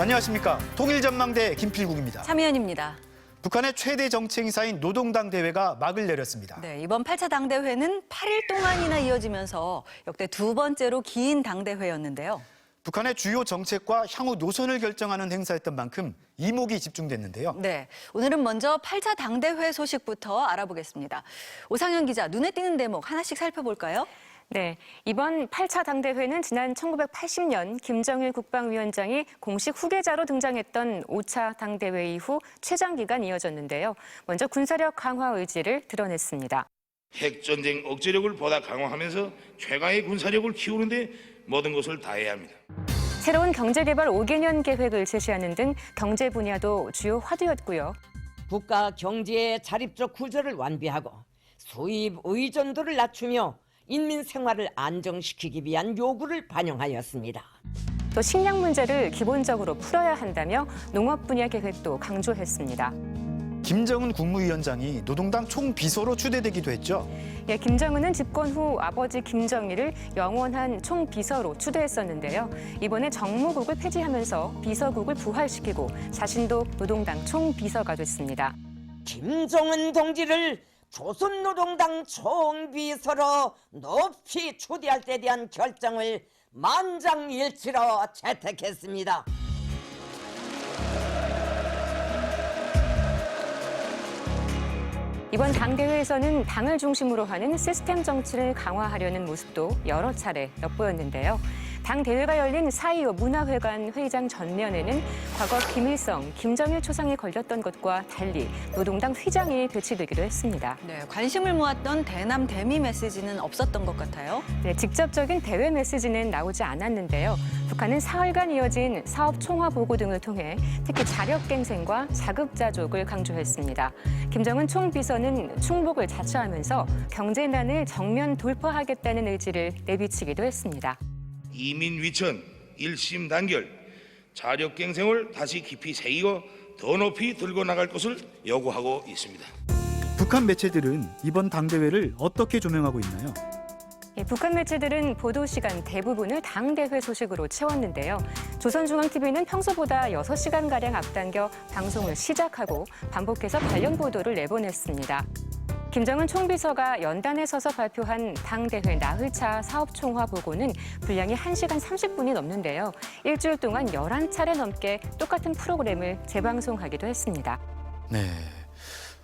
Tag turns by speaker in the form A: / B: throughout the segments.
A: 안녕하십니까. 통일전망대 김필국입니다.
B: 참여연입니다.
A: 북한의 최대 정치 행사인 노동당 대회가 막을 내렸습니다.
B: 네, 이번 8차 당대회는 8일 동안이나 이어지면서 역대 두 번째로 긴 당대회였는데요.
A: 북한의 주요 정책과 향후 노선을 결정하는 행사였던 만큼 이목이 집중됐는데요.
B: 네, 오늘은 먼저 8차 당대회 소식부터 알아보겠습니다. 오상현 기자, 눈에 띄는 대목 하나씩 살펴볼까요?
C: 네, 이번 8차 당대회는 지난 1980년 김정일 국방위원장이 공식 후계자로 등장했던 5차 당대회 이후 최장기간 이어졌는데요. 먼저 군사력 강화 의지를 드러냈습니다.
D: 핵전쟁 억제력을 보다 강화하면서 최강의 군사력을 키우는 데 모든 것을 다해야 합니다.
C: 새로운 경제개발 5개년 계획을 제시하는 등 경제 분야도 주요 화두였고요.
E: 국가 경제의 자립적 구조를 완비하고 수입 의존도를 낮추며 인민 생활을 안정시키기 위한 요구를 반영하였습니다.
C: 또 식량 문제를 기본적으로 풀어야 한다며 농업 분야 계획도 강조했습니다.
A: 김정은 국무위원장이 노동당 총비서로 추대되기도 했죠.
C: 예, 김정은은 집권 후 아버지 김정일을 영원한 총비서로 추대했었는데요. 이번에 정무국을 폐지하면서 비서국을 부활시키고 자신도 노동당 총비서가 됐습니다.
E: 김정은 동지를 조선노동당 총비서로 높이 추대할 때 대한 결정을 만장일치로 채택했습니다.
C: 이번 당대회에서는 당을 중심으로 하는 시스템 정치를 강화하려는 모습도 여러 차례 엿보였는데요. 당대회가 열린 4.25 문화회관 회의장 전면에는 과거 김일성, 김정일 초상이 걸렸던 것과 달리 노동당 휘장이 배치되기도 했습니다.
B: 네, 관심을 모았던 대남 대미 메시지는 없었던 것 같아요.
C: 네, 직접적인 대외 메시지는 나오지 않았는데요. 북한은 사흘간 이어진 사업 총화 보고 등을 통해 특히 자력갱생과 자급자족을 강조했습니다. 김정은 총비서는 충복을 자처하면서 경제난을 정면 돌파하겠다는 의지를 내비치기도 했습니다.
D: 이민 위천, 일심 단결, 자력갱생을 다시 깊이 새기고 더 높이 들고 나갈 것을 요구하고 있습니다.
A: 북한 매체들은 이번 당대회를 어떻게 조명하고 있나요?
C: 예, 북한 매체들은 보도 시간 대부분을 당대회 소식으로 채웠는데요. 조선중앙TV는 평소보다 6시간가량 앞당겨 방송을 시작하고 반복해서 관련 보도를 내보냈습니다. 김정은 총비서가 연단에 서서 발표한 당대회 나흘차 사업총화 보고는 분량이 1시간 30분이 넘는데요. 일주일 동안 11차례 넘게 똑같은 프로그램을 재방송하기도 했습니다.
A: 네.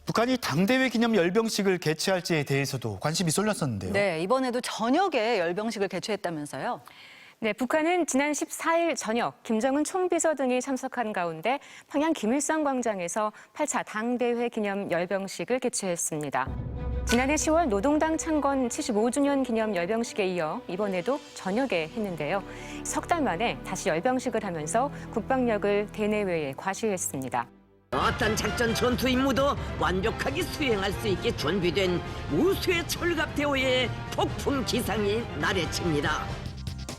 A: 북한이 당대회 기념 열병식을 개최할지에 대해서도 관심이 쏠렸었는데요.
B: 네, 이번에도 저녁에 열병식을 개최했다면서요.
C: 네, 북한은 지난 14일 저녁 김정은 총비서 등이 참석한 가운데 평양 김일성 광장에서 8차 당대회 기념 열병식을 개최했습니다. 지난해 10월 노동당 창건 75주년 기념 열병식에 이어 이번에도 저녁에 했는데요. 석 달 만에 다시 열병식을 하면서 국방력을 대내외에 과시했습니다.
E: 어떤 작전 전투 임무도 완벽하게 수행할 수 있게 준비된 우수의 철갑 대오의 폭풍 기상이 나래칩니다.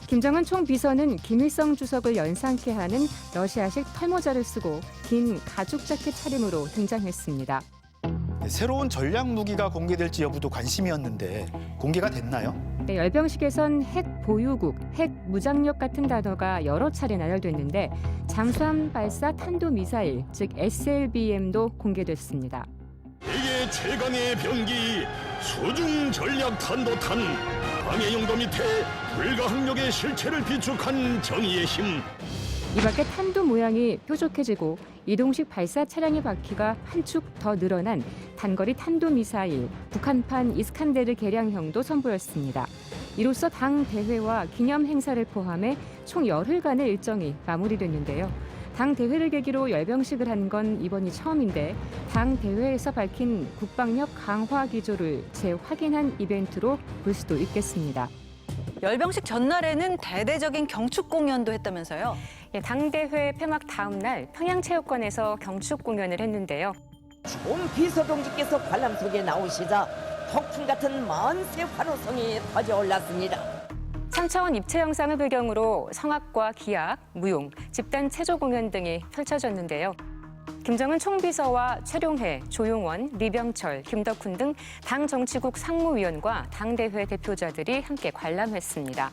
C: 김정은 총비서는 김일성 주석을 연상케 하는 러시아식 털모자를 쓰고 긴 가죽 자켓 차림으로 등장했습니다.
A: 네, 새로운 전략 무기가 공개될지 여부도 관심이었는데 공개가 됐나요?
C: 네, 열병식에선 핵 보유국, 핵 무장력 같은 단어가 여러 차례 나열됐는데 잠수함 발사 탄도미사일, 즉 SLBM도 공개됐습니다.
F: 세계 최강의 병기 수중 전략 탄도탄 방해 용도 밑에 불가항력의 실체를 비축한 정의의 힘.
C: 이 밖에 탄도 모양이 뾰족해지고 이동식 발사 차량의 바퀴가 한 축 더 늘어난 단거리 탄도미사일, 북한판 이스칸데르 개량형도 선보였습니다. 이로써 당 대회와 기념 행사를 포함해 총 열흘간의 일정이 마무리됐는데요. 당 대회를 계기로 열병식을 한 건 이번이 처음인데 당 대회에서 밝힌 국방력 강화 기조를 재확인한 이벤트로 볼 수도 있겠습니다.
B: 열병식 전날에는 대대적인 경축 공연도 했다면서요.
C: 예, 당대회 폐막 다음 날 평양체육관에서 경축 공연을 했는데요.
E: 총비서 동지께서 관람 속에 나오시자 폭풍 같은 만세 환호성이 터져올랐습니다.
C: 3차원 입체 영상을 배경으로 성악과 기악, 무용, 집단 체조 공연 등이 펼쳐졌는데요. 김정은 총비서와 최룡해, 조용원, 리병철, 김덕훈 등 당 정치국 상무위원과 당대회 대표자들이 함께 관람했습니다.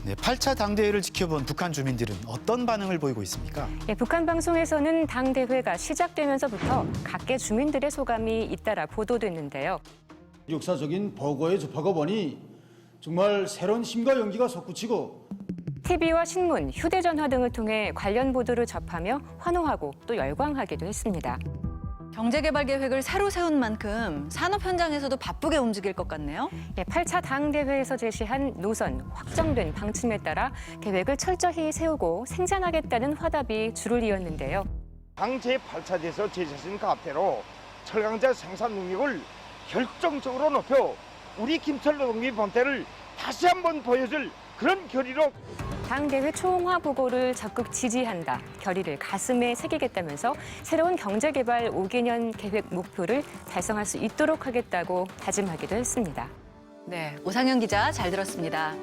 A: 네, 8차 당대회를 지켜본 북한 주민들은 어떤 반응을 보이고 있습니까?
C: 북한 방송에서는 당대회가 시작되면서부터 각계 주민들의 소감이 잇따라 보도됐는데요.
G: 역사적인 보고에 접하고 보니 정말 새로운 힘과 용기가 솟구치고
C: TV와 신문, 휴대전화 등을 통해 관련 보도를 접하며 환호하고 또 열광하기도 했습니다.
B: 경제개발 계획을 새로 세운 만큼 산업 현장에서도 바쁘게 움직일 것 같네요.
C: 8차 당대회에서 제시한 노선, 확정된 방침에 따라 계획을 철저히 세우고 생산하겠다는 화답이 줄을 이었는데요.
H: 당 제8차제에서 제시하신 가압대로 철강제 생산 능력을 결정적으로 높여 우리 김철 노동기 본태를 다시 한번 보여줄 그런 결의로
C: 당대회 초홍화 보고를 적극 지지한다, 결의를 가슴에 새기겠다면서 새로운 경제개발 5개년 계획 목표를 달성할 수 있도록 하겠다고 다짐하기도 했습니다.
B: 네, 오상현 기자 잘 들었습니다.